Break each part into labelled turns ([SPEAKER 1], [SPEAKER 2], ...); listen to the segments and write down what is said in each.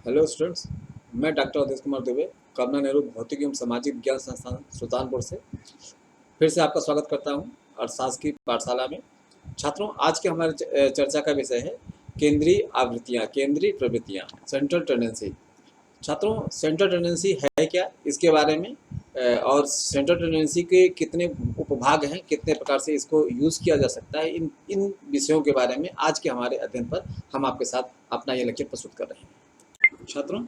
[SPEAKER 1] Hello students, मैं doctor Awadhesh Kumar Dubey, करुणा नेहरू भौतिक एवं सामाजिक विज्ञान संस्थान सुल्तानपुर से फिर से आपका स्वागत करता हूं अर्थशास्त्र की पाठशाला में। छात्रों, आज के हमारे चर्चा का विषय है केंद्रीय आवृत्तियां, केंद्रीय प्रवृत्तियां, सेंट्रल टेंडेंसी। छात्रों, सेंट्रल टेंडेंसी है क्या, इसके बारे में और सेंट्रल टेंडेंसी के कितने उपभाग हैं, कितने प्रकार से इसको यूज़ किया जा सकता है, इन इन विषयों के बारे में आज के हमारे अध्ययन पर हम आपके साथ अपना ये लेक्चर प्रस्तुत कर रहे हैं। छात्रों,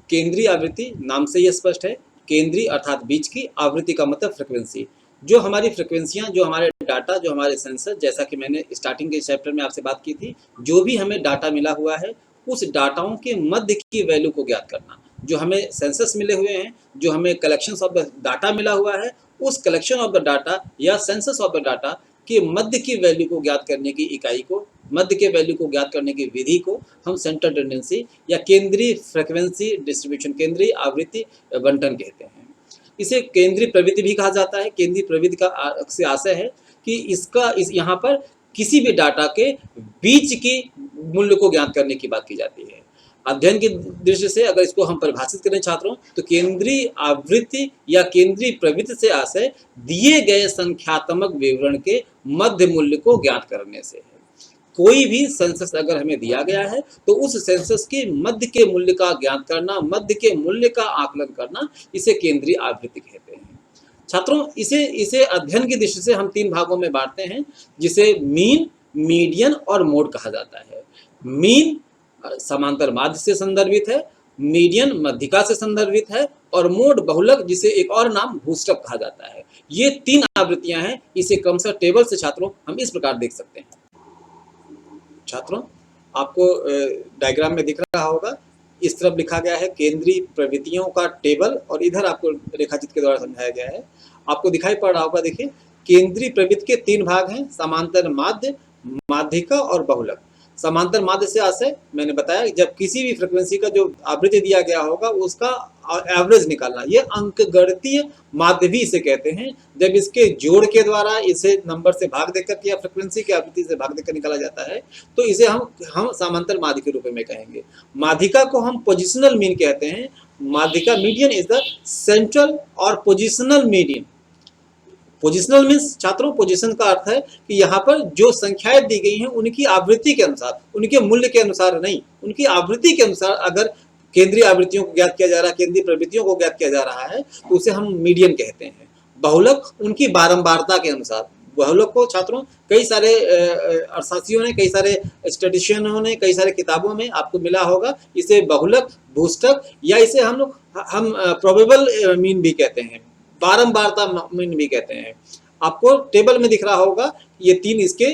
[SPEAKER 1] केंद्रीय आवृत्ति नाम से ही स्पष्ट है। केंद्रीय अर्थात बीच की, आवृत्ति का मतलब फ्रिक्वेंसी। जो हमारी फ्रिक्वेंसियां, जो हमारे डाटा, जो हमारे सेंसर, जैसा कि मैंने स्टार्टिंग के चैप्टर में आपसे बात की थी, जो भी हमें डाटा मिला हुआ है उस डाटाओं के मध्य की वैल्यू को ज्ञात करना। जो हमें सेंसस मिले हुए हैं, जो हमें कलेक्शन ऑफ द डाटा मिला हुआ है, उस कलेक्शन ऑफ द डाटा या सेंसस ऑफ द डाटा के मध्य की वैल्यू को ज्ञात करने की इकाई को, मध्य के वैल्यू को ज्ञात करने की विधि को हम सेंट्रल टेंडेंसी या केंद्रीय फ्रीक्वेंसी डिस्ट्रीब्यूशन, केंद्रीय आवृत्ति बंटन कहते हैं। इसे केंद्रीय प्रवृत्ति भी कहा जाता है। केंद्रीय प्रवृत्ति का से आशय है कि यहाँ पर किसी भी डाटा के बीच की मूल्य को ज्ञात करने की बात की जाती है। अध्ययन की दृष्टि से अगर इसको हम परिभाषित करें छात्रों, तो केंद्रीय आवृत्ति या केंद्रीय प्रवृत्ति से आशय दिए गए संख्यात्मक विवरण के मध्य मूल्य को ज्ञात करने से है। कोई भी सेंसस अगर हमें दिया गया है तो उस सेंसस के मध्य के मूल्य का ज्ञात करना, मध्य के मूल्य का आकलन करना, इसे केंद्रीय आवृत्ति कहते हैं। छात्रों, इसे अध्ययन की दृष्टि से हम 3 भागों में बांटते हैं, जिसे मीन, मीडियन और मोड कहा जाता है। मीन समांतर माध्य से संदर्भित है, मीडियन मध्यिका से संदर्भित है, और मोड बहुलक, जिसे एक और नाम भूस्टक कहा जाता है। ये 3 आवृत्तियां हैं। इसे क्रमशः टेबल से छात्रों हम इस प्रकार देख सकते हैं। छात्रों, आपको डायग्राम में दिख रहा होगा, इस तरफ लिखा गया है केंद्रीय प्रवृत्तियों का टेबल, और इधर आपको रेखाचित्र के द्वारा समझाया गया है। आपको दिखाई पड़ रहा होगा, देखिए केंद्रीय प्रवृत्ति के 3 भाग हैं, समांतर माध्य, माध्यिका और बहुलक। समांतर माध्य से आशय मैंने बताया, जब किसी भी फ्रिक्वेंसी का जो आवृत्ति दिया गया होगा उसका एवरेज निकालना, ये अंकगणितीय माध्य भी इसे कहते हैं। जब इसके जोड़ के द्वारा इसे नंबर से भाग देकर या फ्रिक्वेंसी की आवृत्ति से भाग देकर निकाला जाता है, तो इसे हम समांतर माध्य के रूप में कहेंगे। माध्यिका को हम पोजिशनल मीन कहते हैं। माध्यिका, मीडियन इज द सेंट्रल और पोजिशनल मीडियन। पोजिशनल मीन्स छात्रों, पोजीशन का अर्थ है कि यहाँ पर जो संख्याएं दी गई हैं उनकी आवृत्ति के अनुसार, उनके मूल्य के अनुसार नहीं, उनकी आवृत्ति के अनुसार अगर केंद्रीय आवृत्तियों को ज्ञात किया जा रहा है, केंद्रीय प्रवृत्तियों को ज्ञात किया जा रहा है, तो उसे हम मीडियन कहते हैं। बहुलक उनकी बारंबारता के अनुसार। बहुलक को छात्रों कई सारे अर्थशास्त्रियों ने, कई सारे स्टैटिस्टिशियनों ने, कई सारे किताबों में आपको मिला होगा। इसे बहुलक, भूस्टक, या इसे हम प्रोबेबल मीन भी कहते हैं, बारंबारता मीन भी कहते हैं। आपको टेबल में दिख रहा होगा, ये 3 इसके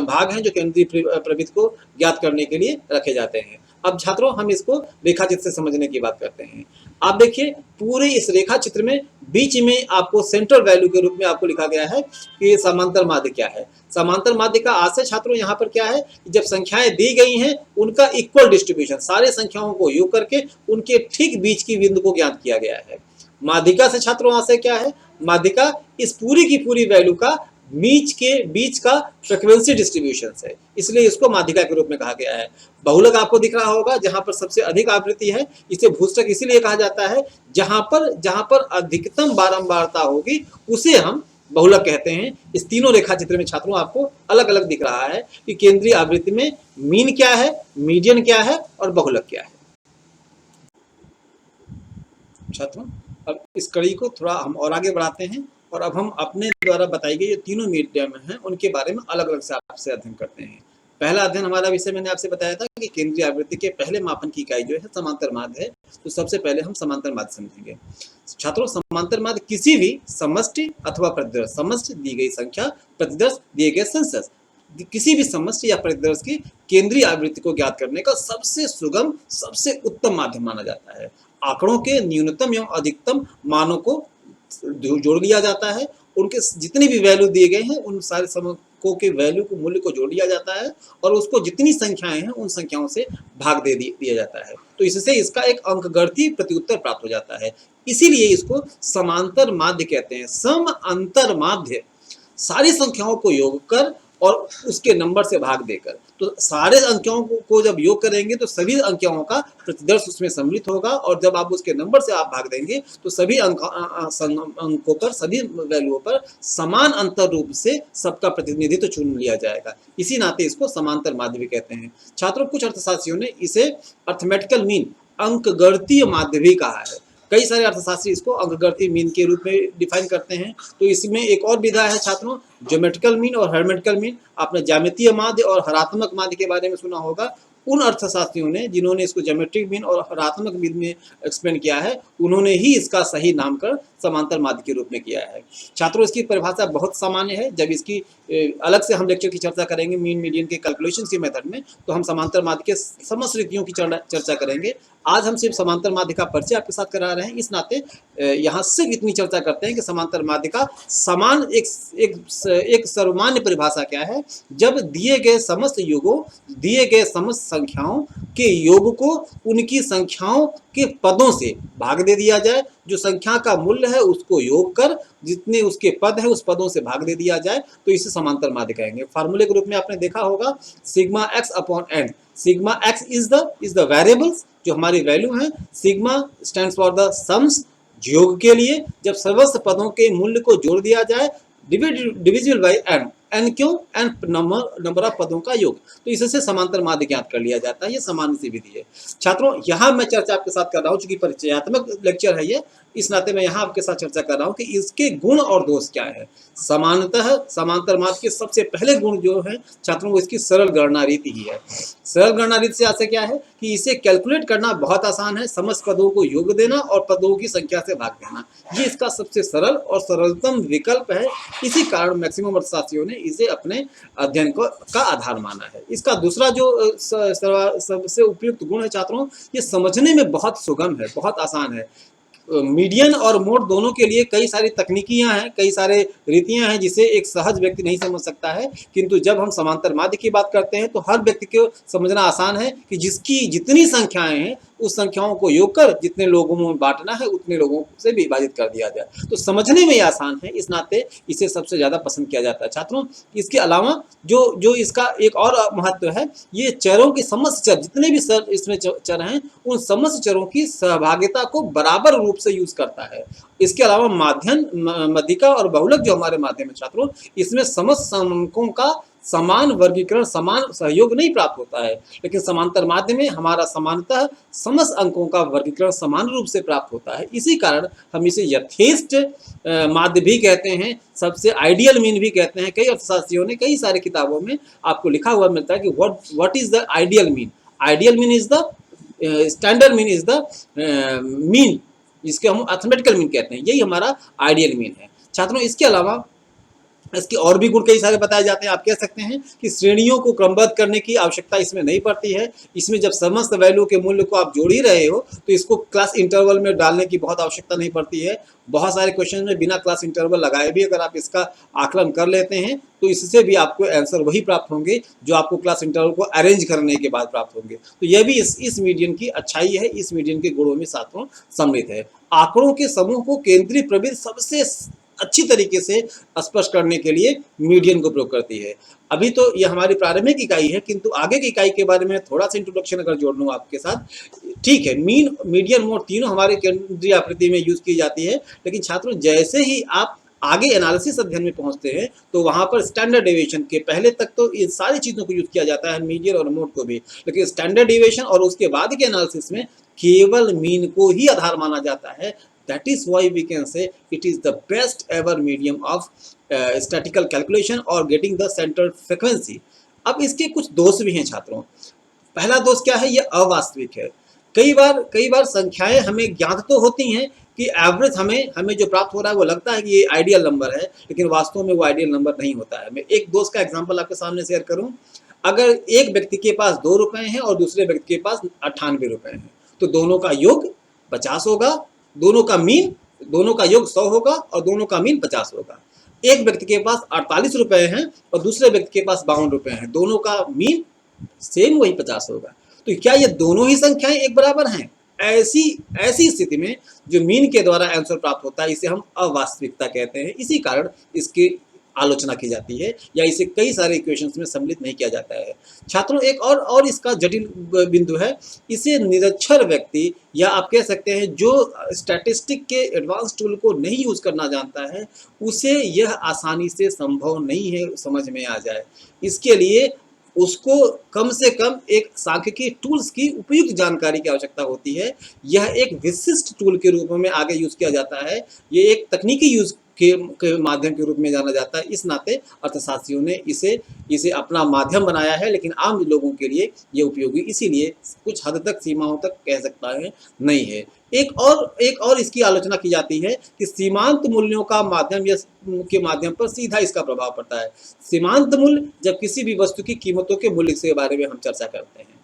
[SPEAKER 1] भाग हैं जो केंद्रीय प्रवृत्ति को ज्ञात करने के लिए रखे जाते हैं। अब छात्रों, हम इसको रेखाचित्र से समझने की बात करते हैं। आप देखिए, पूरे इस रेखा चित्र में बीच में आपको सेंट्रल वैल्यू के रूप में आपको लिखा गया है कि समांतर माध्य क्या है। समांतर माध्य का आशय छात्रों यहाँ पर क्या है, जब संख्याएं दी गई हैं उनका इक्वल डिस्ट्रीब्यूशन, सारे संख्याओं को योग करके उनके ठीक बीच की बिंदु को ज्ञात किया गया है। माध्यिका से छात्रों आशय क्या है, माध्यिका इस पूरी की पूरी वैल्यू का बीच का फ्रीक्वेंसी डिस्ट्रीब्यूशन है, इसलिए इसको माध्यिका के रूप में कहा गया है। बहुलक आपको दिख रहा होगा, जहां पर सबसे अधिक आवृत्ति है। इसे भूस्टक इसीलिए कहा जाता है, जहां पर अधिकतम बारंबारता होगी उसे हम बहुलक कहते हैं। इस तीनों रेखा चित्र में छात्रों आपको अलग अलग दिख रहा है कि केंद्रीय आवृत्ति में मीन क्या है, मीडियन क्या है और बहुलक क्या है। छात्रों, अब इस कड़ी को थोड़ा हम और आगे बढ़ाते हैं, और अब हम अपने द्वारा बताई गई जो तीनों मीडियम हैं उनके बारे में अलग अलग से आपसे अध्ययन करते हैं। पहला अध्ययन हमारा विषय मैंने आपसे बताया था कि केंद्रीय आवृत्ति के पहले मापन की इकाई जो है समांतर माध्य है। तो सबसे पहले हम समांतर माध्य समझेंगे। छात्रों, समांतर माध्य किसी भी समष्टि अथवा प्रतिदर्श, समष्टि दी गई संख्या, प्रतिदर्श दिए गए सेंसस, किसी भी समष्टि या प्रतिदर्श की केंद्रीय आवृत्ति को ज्ञात करने का सबसे सुगम, सबसे उत्तम माध्यम माना जाता है। आंकड़ों के न्यूनतम एवं अधिकतम मानों को जोड़ लिया जाता है, उनके जितनी भी वैल्यू दिए गए हैं उन सारे समकों के वैल्यू को, मूल्य को जोड़ लिया जाता है, और उसको जितनी संख्याएं हैं उन संख्याओं से भाग दे दिया जाता है। तो इससे इसका एक अंकगणितीय प्रत्युत्तर प्राप्त हो जाता है। इसीलिए इसको समांतर माध्य कहते हैं। सम अंतर माध्य, सारी संख्याओं को योग कर और उसके नंबर से भाग देकर। तो सारे अंकों को जब योग करेंगे तो सभी अंकों का प्रतिदर्श उसमें सम्मिलित होगा, और जब आप उसके नंबर से आप भाग देंगे तो सभी अंकों पर, सभी वैल्यूओं पर समान अंतर रूप से सबका प्रतिनिधित्व चुन लिया जाएगा। इसी नाते इसको समांतर माध्य भी कहते हैं। छात्रों, कुछ अर्थशास्त्रियों ने इसे अर्थमेटिकल मीन, अंकगणितीय माध्य भी कहा है। कई सारे अर्थशास्त्री इसको अंकगणितीय मीन के रूप में डिफाइन करते हैं। तो इसमें एक और विधा है छात्रों, ज्योमेट्रिकल मीन और हर्मेटिकल मीन। आपने ज्यामितीय माध्य और हरात्मक माध्य के बारे में सुना होगा। उन अर्थशास्त्रियों ने जिन्होंने इसको ज्योमेट्रिक मीन और हरात्मक मीन में एक्सप्लेन किया है, उन्होंने ही इसका सही नामकरण समांतर माध्य के रूप में किया है। छात्रों, इसकी परिभाषा बहुत सामान्य है। जब इसकी अलग से हम लेक्चर की चर्चा करेंगे मीन मीडियन के कैलकुलेशन के मेथड में, तो हम समांतर माध्य के समस्त रीतियों की चर्चा करेंगे। आज हम सिर्फ समांतर माध्य का परिचय आपके साथ करा रहे हैं। इस नाते यहाँ सिर्फ इतनी चर्चा करते हैं कि समांतर माध्य का समान एक सर्वमान्य परिभाषा क्या है। जब दिए गए समस्त योगों, दिए गए समस्त संख्याओं के योग को उनकी संख्याओं के पदों से भाग दे दिया जाए, जो संख्या का मूल्य है उसको योग कर जितने उसके पद है उस पदों से भाग दे दिया जाए, तो इसे समांतर माध्य कहेंगे। फार्मूले के रूप में आपने देखा होगा, sigma X upon N. Sigma X is the variables, जो हमारी वैल्यू है। Sigma stands for the sums, योग के लिए। जब समस्त पदों के मूल्य को जोड़ दिया जाए, डिविजिबल बाई एन। एन क्यों? एन नंबर ऑफ पदों का योग। तो इससे समांतर माध्य ज्ञात कर लिया जाता है। ये सामान्य सी विधि है। छात्रों, यहाँ मैं चर्चा आपके साथ कर रहा हूँ, चूंकि परिचयात्मक लेक्चर है ये, इस नाते मैं यहाँ आपके साथ चर्चा कर रहा हूँ कि इसके गुण और दोष क्या है। समानतः समांतर माध्य के सबसे पहले गुण जो है छात्रों, वो इसकी सरल गणना रीति ही है। सरल गणना रीति से आशय क्या है कि इसे कैलकुलेट करना बहुत आसान है। समस्त पदों को योग देना और पदों की संख्या से भाग देना, ये इसका सबसे सरल और सरलतम विकल्प है। इसी कारण मैक्सिमम अर्थशास्त्रियों ने इसे अपने अध्ययन का आधार माना है। इसका दूसरा जो सबसे उपयुक्त गुण है छात्रों, ये समझने में बहुत सुगम है, बहुत आसान है। मीडियन और मोड दोनों के लिए कई सारी तकनीकियां हैं, कई सारे रीतियां हैं जिसे एक सहज व्यक्ति नहीं समझ सकता है। किंतु जब हम समांतर माध्य की बात करते हैं तो हर व्यक्ति को समझना आसान है कि जिसकी जितनी संख्याएं हैं उस संख्याओं को योग कर जितने लोगों में बांटना है उतने लोगों से विभाजित कर दिया जाए। तो समझने में आसान है, इस नाते इसे सबसे ज़्यादा पसंद किया जाता है। छात्रों, इसके अलावा जो इसका एक और महत्व है, ये चरों के समस्त चर, जितने भी इसमें चर हैं, उन समस्त चरों की सहभागिता को बराबर रूप से यूज करता है। इसके अलावा माध्यम, मध्यिका और बहुलक जो हमारे माध्यम है छात्रों, इसमें समस्त अंकों का समान वर्गीकरण, समान सहयोग नहीं प्राप्त होता है, लेकिन समांतर माध्य में हमारा समानतः समस्त अंकों का वर्गीकरण समान रूप से प्राप्त होता है। इसी कारण हम इसे यथेष्ट माध्य भी कहते हैं, सबसे आइडियल मीन भी कहते हैं। कई अर्थशास्त्रियों ने कई सारी किताबों में आपको लिखा हुआ मिलता है कि what is the ideal mean. Ideal mean is the standard mean is the mean, जिसके हम अर्थमेटिकल मीन कहते हैं, यही हमारा आइडियल मीन है। छात्रों, इसके अलावा इसके और भी गुण कई सारे बताए जाते हैं। आप कह सकते हैं कि श्रेणियों को क्रमबद्ध करने की आवश्यकता इसमें नहीं पड़ती है। इसमें जब समस्त वैल्यू के मूल्य को आप जोड़ ही रहे हो तो इसको क्लास इंटरवल में डालने की बहुत आवश्यकता नहीं पड़ती है। बहुत सारे क्वेश्चन में बिना क्लास इंटरवल लगाए भी अगर आप इसका आकलन कर लेते हैं तो इससे भी आपको आंसर वही प्राप्त होंगे जो आपको क्लास इंटरवल को अरेंज करने के बाद प्राप्त होंगे। तो यह भी इस मीडियन की अच्छाई है, इस मीडियन के गुणों में सातों सम्मिलित है। आंकड़ों के समूह को केंद्रीय प्रवृत्ति सबसे अच्छी तरीके से स्पष्ट करने के लिए मीडियन को प्रयोग करती है। अभी तो ये हमारी प्रारंभिक इकाई है, किंतु आगे की इकाई के बारे में थोड़ा सा इंट्रोडक्शन अगर जोड़ लूँ आपके साथ, ठीक है। मीन, मीडियन, मोड तीनों हमारे केंद्रीय आकृति में यूज की जाती है, लेकिन छात्रों जैसे ही आप आगे एनालिसिस अध्ययन में पहुंचते हैं तो वहां पर स्टैंडर्ड डेविएशन के पहले तक तो इन सारी चीजों को यूज किया जाता है, मीडियन और मोड को भी, लेकिन स्टैंडर्ड डेविएशन और उसके बाद के एनालिसिस में केवल मीन को ही आधार माना जाता है। That is why we can say it is the best ever medium of statistical calculation or getting the centered frequency। अब इसके कुछ दोष भी हैं छात्रों। पहला दोष क्या है? ये अवास्तविक है। कई बार संख्याएं हमें ज्ञात तो होती हैं कि एवरेज हमें जो प्राप्त हो रहा है वो लगता है कि ये आइडियल नंबर है, लेकिन वास्तव में वो आइडियल नंबर नहीं होता है। मैं एक दोस्त का एग्जाम्पल आपके सामने शेयर करूं। अगर एक व्यक्ति के पास 2 रुपए हैं और दूसरे व्यक्ति के पास 98 रुपए हैं, तो दोनों का योग 50 होगा, दोनों का योग 100 होगा और दोनों का मीन 50 होगा। एक व्यक्ति के पास 48 रुपए हैं और दूसरे व्यक्ति के पास 52 रुपए हैं, दोनों का मीन सेम वही 50 होगा। तो क्या ये दोनों ही संख्याएं एक बराबर हैं? ऐसी स्थिति में जो मीन के द्वारा आंसर प्राप्त होता है इसे हम अवास्तविकता कहते हैं। इसी कारण इसके आलोचना की जाती है या इसे कई सारे इक्वेशंस में सम्मिलित नहीं किया जाता है। छात्रों एक और इसका जटिल बिंदु है, इसे निरक्षर व्यक्ति या आप कह सकते हैं जो स्टैटिस्टिक के एडवांस टूल को नहीं यूज करना जानता है, उसे यह आसानी से संभव नहीं है समझ में आ जाए। इसके लिए उसको कम से कम एक सांख्यिकी टूल्स की उपयुक्त जानकारी की आवश्यकता होती है। यह एक विशिष्ट टूल के रूप में आगे यूज किया जाता है, ये एक तकनीकी यूज के माध्यम के रूप में जाना जाता है। इस नाते अर्थशास्त्रियों ने इसे अपना माध्यम बनाया है, लेकिन आम लोगों के लिए ये उपयोगी इसीलिए कुछ हद तक सीमाओं तक कह सकता है नहीं है। एक और इसकी आलोचना की जाती है कि सीमांत मूल्यों का माध्यम या के माध्यम पर सीधा इसका प्रभाव पड़ता है। सीमांत मूल्य जब किसी भी वस्तु की कीमतों के मूल्य के बारे में हम चर्चा करते हैं,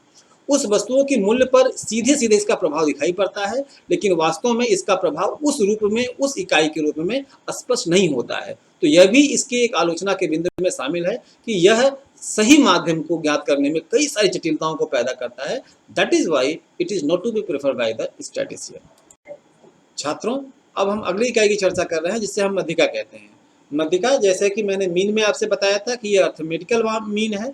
[SPEAKER 1] उस वस्तुओं के मूल्य पर सीधे सीधे इसका प्रभाव दिखाई पड़ता है, लेकिन वास्तव में इसका प्रभाव उस रूप में, उस इकाई के रूप में स्पष्ट नहीं होता है। तो यह भी इसकी एक आलोचना के बिंदु में शामिल है कि यह सही माध्यम को ज्ञात करने में कई सारी जटिलताओं को पैदा करता है। That is why it is not to be preferred by the statistician. छात्रों अब हम अगली इकाई की चर्चा कर रहे हैं जिससे हम मध्यिका कहते हैं। मध्यिका जैसे कि मैंने मीन में आपसे बताया था कि यह अर्थमेटिकल मीन है,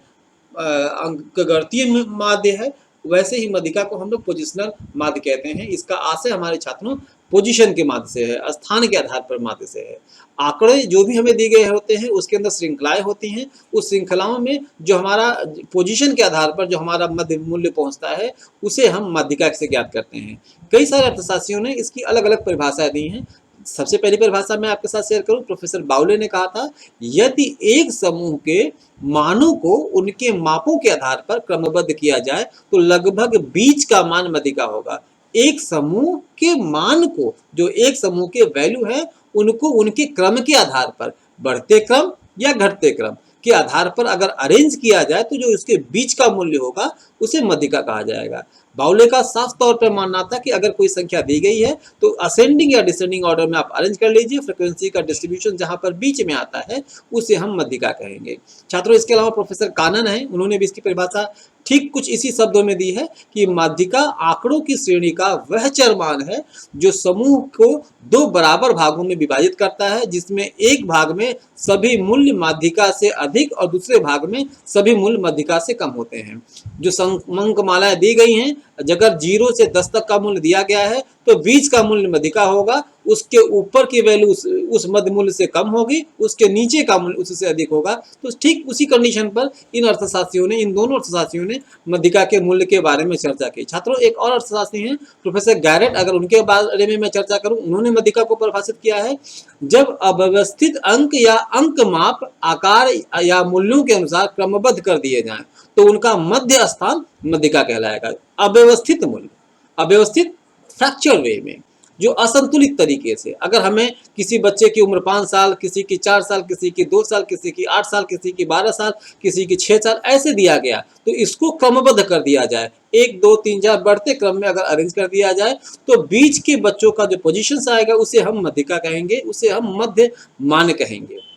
[SPEAKER 1] अंकगणितीय माध्य है, वैसे ही मध्यिका को हम लोग पोजिशनल माध्य कहते हैं। इसका आशय हमारे छात्रों पोजीशन के माध्य से है, स्थान के आधार पर माध्य से है। आंकड़े जो भी हमें दिए गए होते हैं उसके अंदर श्रृंखलाएं होती हैं, उस श्रृंखलाओं में जो हमारा पोजीशन के आधार पर जो हमारा मध्य मूल्य पहुंचता है उसे हम मध्यिका से ज्ञात करते हैं। कई सारे अर्थशास्त्रियों ने इसकी अलग अलग परिभाषाएं दी हैं। सबसे पहली परिभाषा मैं आपके साथ शेयर करूं, प्रोफेसर बाउले ने कहा था, यदि एक समूह के मानों को उनके मापों के आधार पर क्रमबद्ध किया जाए तो लगभग बीच का मान मध्यिका होगा। एक समूह के मान को, जो एक समूह के वैल्यू है, उनको उनके क्रम के आधार पर, बढ़ते क्रम या घटते क्रम के आधार पर अगर अरेंज किया जाए तो जो उसके बीच का मूल्य होगा उसे मध्यिका कहा जाएगा। बाउले का साफ तौर पर मानना था कि अगर कोई संख्या दी गई है तो असेंडिंग या डिसेंडिंग ऑर्डर में आप अरेंज कर लीजिए, फ्रीक्वेंसी का डिस्ट्रीब्यूशन जहां पर बीच में आता है उसे हम मध्यिका कहेंगे। छात्रों इसके अलावा प्रोफेसर कानन है, उन्होंने भी इसकी परिभाषा ठीक कुछ इसी शब्दों में दी है कि मध्यिका आंकड़ों की श्रेणी का वह चरमान है जो समूह को दो बराबर भागों में विभाजित करता है, जिसमें एक भाग में सभी मूल्य मध्यिका से अधिक और दूसरे भाग में सभी मूल्य मध्यिका से कम होते हैं। जो अंकमालाएं दी गई हैं, अगर 0 से 10 तक का मूल्य दिया गया है तो बीच का मूल्य मध्यिका होगा, उसके ऊपर की वैल्यू उस मध्य मूल्य से कम होगी, उसके नीचे का मूल्य उससे अधिक होगा। तो ठीक उसी कंडीशन पर इन दोनों अर्थशास्त्रियों ने मध्यिका के मूल्य के बारे में चर्चा की। छात्रों एक और अर्थशास्त्री हैं प्रोफेसर गैरेट, अगर उनके बारे में मैं चर्चा करूं, उन्होंने मध्यिका को परिभाषित किया है, जब अव्यवस्थित अंक या अंक माप आकार या मूल्यों के अनुसार क्रमबद्ध कर दिए जाएं तो उनका मध्य स्थान मध्यिका कहलाएगा। अव्यवस्थित मूल्य, अव्यवस्थित फ्रैक्चर वे में, जो असंतुलित तरीके से, अगर हमें किसी बच्चे की उम्र 5 साल, किसी की 4 साल, किसी की 2 साल, किसी की 8 साल, किसी की 12 साल, किसी की 6 साल ऐसे दिया गया तो इसको क्रमबद्ध कर दिया जाए, 1 2 3 4 बढ़ते क्रम में अगर अरेंज कर दिया जाए तो बीच के बच्चों का जो पोजीशन आएगा उसे हम मध्यिका कहेंगे, उसे हम मध्य मान कहेंगे।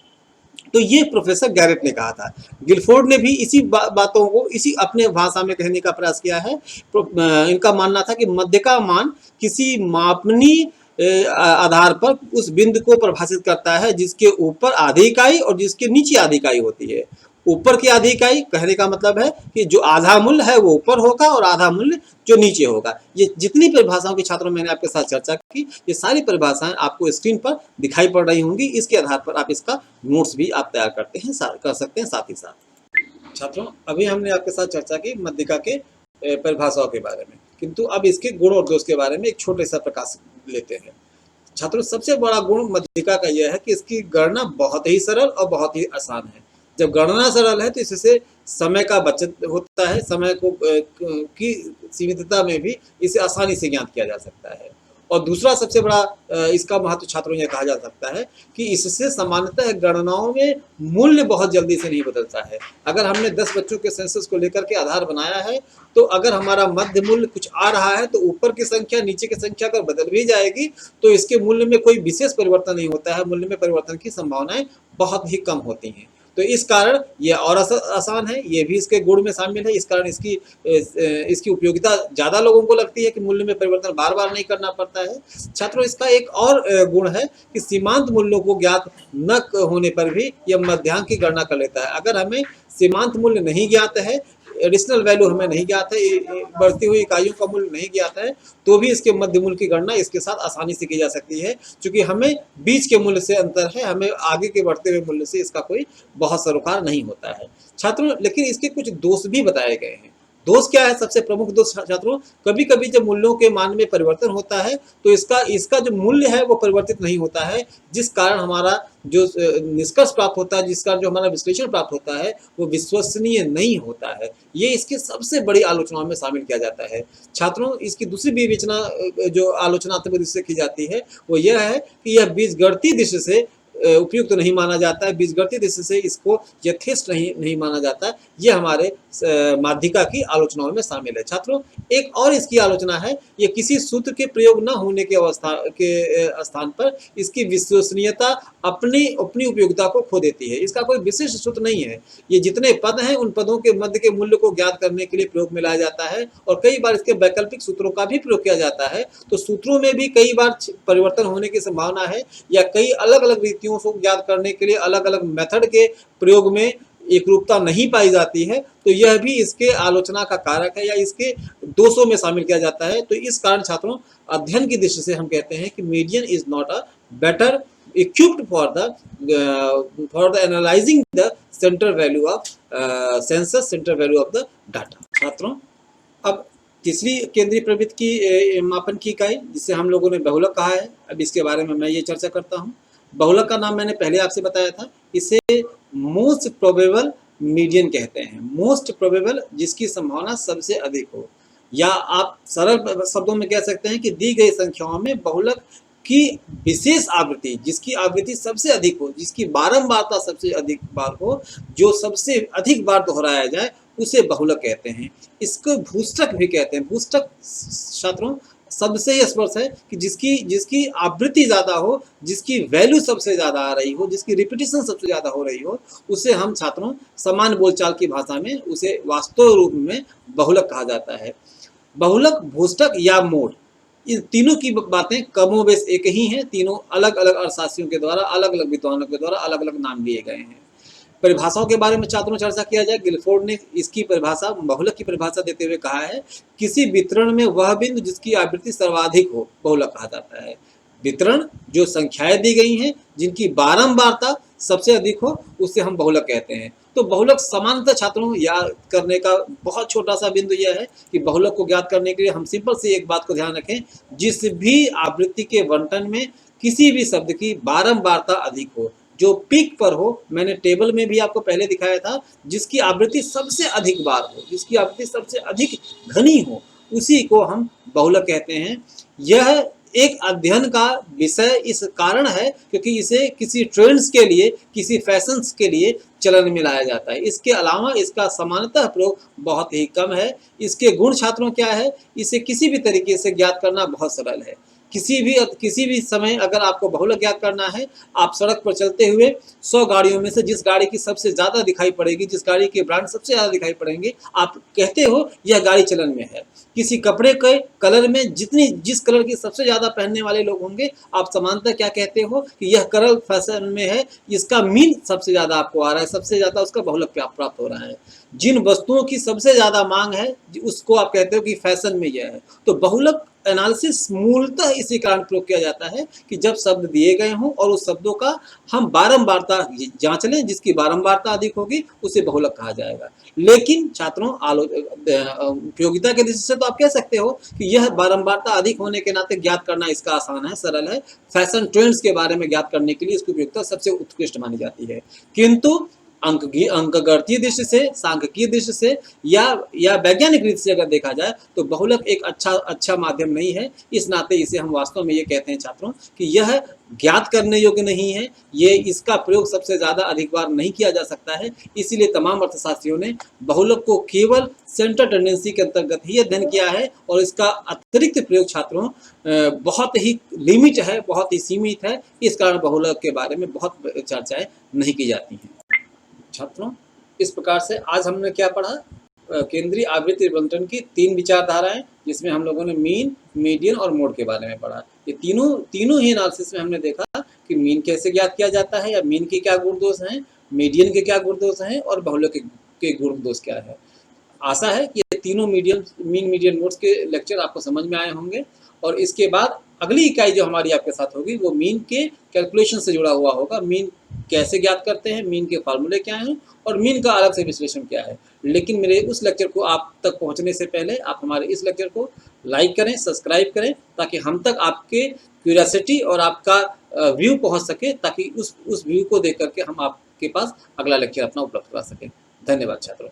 [SPEAKER 1] तो ये प्रोफेसर गैरेट ने कहा था। गिलफोर्ड ने भी इसी बातों को इसी अपने भाषा में कहने का प्रयास किया है। इनका मानना था कि मध्यिका मान किसी मापनीय आधार पर उस बिंदु को परिभाषित करता है जिसके ऊपर आधी इकाई और जिसके नीचे आधी इकाई होती है। ऊपर की आधी इकाई कहने का मतलब है कि जो आधा मूल्य है वो ऊपर होगा और आधा मूल्य जो नीचे होगा। ये जितनी परिभाषाओं की छात्रों मैंने आपके साथ चर्चा की, ये सारी परिभाषाएं आपको स्क्रीन पर दिखाई पड़ रही होंगी। इसके आधार पर आप इसका नोट्स भी आप तैयार कर सकते हैं साथ ही साथ। छात्रों अभी हमने आपके साथ चर्चा की मध्यिका के परिभाषाओं के बारे में, किंतु अब इसके गुण और दोष के बारे में एक छोटे सा प्रकाश लेते हैं। छात्रों सबसे बड़ा गुण मध्यिका का यह है कि इसकी गणना बहुत ही सरल और बहुत ही आसान है। जब गणना सरल है तो इससे समय का बचत होता है, समय को की सीमितता में भी इसे आसानी से ज्ञात किया जा सकता है। और दूसरा सबसे बड़ा इसका महत्व छात्रों ये कहा जा सकता है कि इससे सामान्यतः गणनाओं में मूल्य बहुत जल्दी से नहीं बदलता है। अगर हमने 10 बच्चों के सेंसस को लेकर के आधार बनाया है तो अगर हमारा मध्य मूल्य कुछ आ रहा है तो ऊपर की संख्या नीचे की संख्या अगर बदल भी जाएगी तो इसके मूल्य में कोई विशेष परिवर्तन नहीं होता है, मूल्य में परिवर्तन की संभावनाएं बहुत ही कम होती हैं। तो इस कारण ये और आसान है, ये भी इसके गुण में शामिल है। इस कारण इसकी उपयोगिता ज़्यादा लोगों को लगती है कि मूल्य में परिवर्तन बार बार नहीं करना पड़ता है। छात्रों, इसका एक और गुण है कि सीमांत मूल्यों को ज्ञात न होने पर भी यह मध्यांक की गणना कर लेता है। अगर हमें सीमांत मूल्य नहीं ज्ञात है, एडिशनल वैल्यू हमें नहीं ज्ञात है, बढ़ती हुई इकाइयों का मूल्य नहीं ज्ञात है, तो भी इसके मध्य मूल्य की गणना इसके साथ आसानी से की जा सकती है, क्योंकि हमें बीच के मूल्य से अंतर है, हमें आगे के बढ़ते हुए मूल्य से इसका कोई बहुत सरोकार नहीं होता है। छात्रों, लेकिन इसके कुछ दोष भी बताए गए हैं। दोष क्या है? सबसे प्रमुख दोष छात्रों, कभी कभी जब मूल्यों के मान में परिवर्तन होता है तो इसका जो मूल्य है वो परिवर्तित नहीं होता है, जिस कारण हमारा जो निष्कर्ष प्राप्त होता है, जिसका जो हमारा विश्लेषण प्राप्त होता है वो विश्वसनीय नहीं होता है। ये इसकी सबसे बड़ी आलोचनाओं में शामिल किया जाता है। छात्रों, इसकी दूसरी विवेचना जो आलोचनात्मक दृष्टि से की जाती है वो यह है कि यह बीजगणितीय दृष्टि से उपयुक्त तो नहीं माना जाता है, बीजगणितीय दृष्टि से इसको यथेष्ट नहीं माना जाता है। ये हमारे माध्यिका की आलोचनाओं में शामिल है। छात्रों, एक और इसकी आलोचना है, ये किसी सूत्र के प्रयोग न होने के स्थान पर इसकी विश्वसनीयता अपनी उपयोगिता को खो देती है। इसका कोई विशिष्ट सूत्र नहीं है। ये जितने पद हैं उन पदों के मध्य के मूल्य को ज्ञात करने के लिए प्रयोग में लाया जाता है, और कई बार इसके वैकल्पिक सूत्रों का भी प्रयोग किया जाता है। तो सूत्रों में भी कई बार परिवर्तन होने की संभावना है, या कई अलग अलग रीतियों को ज्ञात करने के लिए अलग अलग मेथड के प्रयोग में एकरूपता नहीं पाई जाती है, तो यह भी इसके आलोचना का कारक है या इसके दोषों में शामिल किया जाता है। तो इस कारण छात्रों, अध्ययन की दृष्टि से हम कहते हैं कि median is not a better equipped for the analyzing the center value of census center value of the data। छात्रों, अब तीसरी केंद्रीय प्रवृत्ति की मापन की इकाई जिसे हम लोगों ने बहुलक कहा है, अब इसके बारे में मैं ये चर्चा करता हूँ। बहुलक का नाम मैंने पहले आपसे बताया था, इसे मोस्ट प्रोबेबल मीडियन कहते हैं। मोस्ट प्रोबेबल, जिसकी संभावना सबसे अधिक हो, या आप सरल शब्दों में कह सकते हैं कि दी गई संख्याओं में बहुलक की विशेष आवृत्ति, जिसकी आवृत्ति सबसे अधिक हो, जिसकी बारंबारता सबसे अधिक बार हो, जो सबसे अधिक बार दोहराया जाए, उसे बहुलक कहते हैं। इसको भूष्टक भी कहते हैं। भूष्टक छात्रों, सबसे ही स्पष्ट है कि जिसकी आवृत्ति ज़्यादा हो, जिसकी वैल्यू सबसे ज़्यादा आ रही हो, जिसकी रिपीटिशन सबसे ज़्यादा हो रही हो, उसे हम छात्रों सामान्य बोलचाल की भाषा में उसे वास्तव रूप में बहुलक कहा जाता है। बहुलक, भूष्टक या मोड, इन तीनों की बातें कमोबेश एक ही हैं। तीनों अलग अलग अर्थशास्त्रियों के द्वारा, अलग अलग विद्वानों के द्वारा अलग अलग नाम लिए गए हैं। परिभाषाओं के बारे में छात्रों चर्चा किया जाए। गिलफोर्ड ने इसकी परिभाषा, बहुलक की परिभाषा देते हुए कहा है, किसी वितरण में वह बिंदु जिसकी आवृत्ति सर्वाधिक हो, बहुलक कहा जाता है। वितरण, जो संख्याएं दी गई हैं जिनकी बारंबारता सबसे अधिक हो, उसे हम बहुलक कहते हैं। तो बहुलक समानता छात्रों याद करने का बहुत छोटा सा बिंदु यह है कि बहुलक को ज्ञात करने के लिए हम सिंपल से एक बात को ध्यान रखें, जिस भी आवृत्ति के बंटन में किसी भी शब्द की बारंबारता अधिक हो, जो पीक पर हो, मैंने टेबल में भी आपको पहले दिखाया था, जिसकी आवृत्ति सबसे अधिक बार हो, जिसकी आवृत्ति सबसे अधिक घनी हो, उसी को हम बहुलक कहते हैं। यह एक अध्ययन का विषय इस कारण है क्योंकि इसे किसी ट्रेंड्स के लिए, किसी फैशंस के लिए चलन में लाया जाता है। इसके अलावा इसका सामान्यतः प्रयोग बहुत ही कम है। इसके गुण छात्रों क्या है? इसे किसी भी तरीके से ज्ञात करना बहुत सरल है। किसी भी समय अगर आपको बहुलक ज्ञात करना है, आप सड़क पर चलते हुए 100 गाड़ियों में से जिस गाड़ी की सबसे ज़्यादा दिखाई पड़ेगी, जिस गाड़ी के ब्रांड सबसे ज़्यादा दिखाई पड़ेंगे, आप कहते हो यह गाड़ी चलन में है। किसी कपड़े के कलर में जिस कलर की सबसे ज़्यादा पहनने वाले लोग होंगे, आप समानतः क्या कहते हो कि यह कलर फैशन में है, इसका मीन सबसे ज़्यादा आपको आ रहा है, सबसे ज़्यादा उसका बहुलक प्राप्त हो रहा है। जिन वस्तुओं की सबसे ज़्यादा मांग है, उसको आप कहते हो कि फैशन में यह है। तो बहुलक एनालिसिस मूलतः इसी कारण प्रयोग किया जाता है कि जब शब्द दिए गए हों और उस शब्दों का हम बारंबारता जांच लें, जिसकी बारंबारता अधिक होगी उसे बहुलक कहा जाएगा। लेकिन छात्रों, उपयोगिता के दृष्टि से तो आप कह सकते हो कि यह बारंबारता अधिक होने के नाते ज्ञात करना इसका आसान है, सरल है। फैशन ट्रेंड्स के बारे में ज्ञात करने के लिए इसकी उपयोगिता सबसे उत्कृष्ट मानी जाती है। किंतु अंकगणितीय दृष्टि से, सांख्यिकीय दृष्टि से या वैज्ञानिक रीति से अगर देखा जाए तो बहुलक एक अच्छा माध्यम नहीं है। इस नाते इसे हम वास्तव में ये कहते हैं छात्रों कि यह ज्ञात करने योग्य नहीं है। ये इसका प्रयोग सबसे ज़्यादा अधिक बार नहीं किया जा सकता है। इसीलिए तमाम अर्थशास्त्रियों ने बहुलक को केवल सेंटर टेंडेंसी के अंतर्गत ही अध्ययन किया है, और इसका अतिरिक्त प्रयोग छात्रों बहुत ही लिमिट है, बहुत ही सीमित है। इस कारण बहुलक के बारे में बहुत चर्चाएं नहीं की जाती हैं। छात्रों, इस प्रकार से आज हमने क्या पढ़ा, केंद्रीय आवृत्ति बंटन की 3 विचारधाराएं, जिसमें हम लोगों ने मीन, मीडियन और मोड के बारे में पढ़ा। ये तीनों ही एनालिसिस में हमने देखा कि मीन कैसे ज्ञात किया जाता है, या मीन के क्या गुण दोष हैं, मीडियन के क्या गुण दोष हैं, और बहुलक के गुण दोष क्या है। आशा है कि ये तीनों मीन, मीडियन, मोड्स के लेक्चर आपको समझ में आए होंगे। और इसके बाद अगली इकाई जो हमारी आपके साथ होगी वो मीन के कैलकुलेशन से जुड़ा हुआ होगा। मीन कैसे ज्ञात करते हैं, मीन के फार्मूले क्या हैं, और मीन का अलग से विश्लेषण क्या है। लेकिन मेरे उस लेक्चर को आप तक पहुंचने से पहले आप हमारे इस लेक्चर को लाइक करें, सब्सक्राइब करें, ताकि हम तक आपके क्यूरियोसिटी और आपका व्यू पहुंच सके, ताकि उस व्यू को देख करके हम आपके पास अगला लेक्चर अपना उपलब्ध करा सकें। धन्यवाद छात्रों।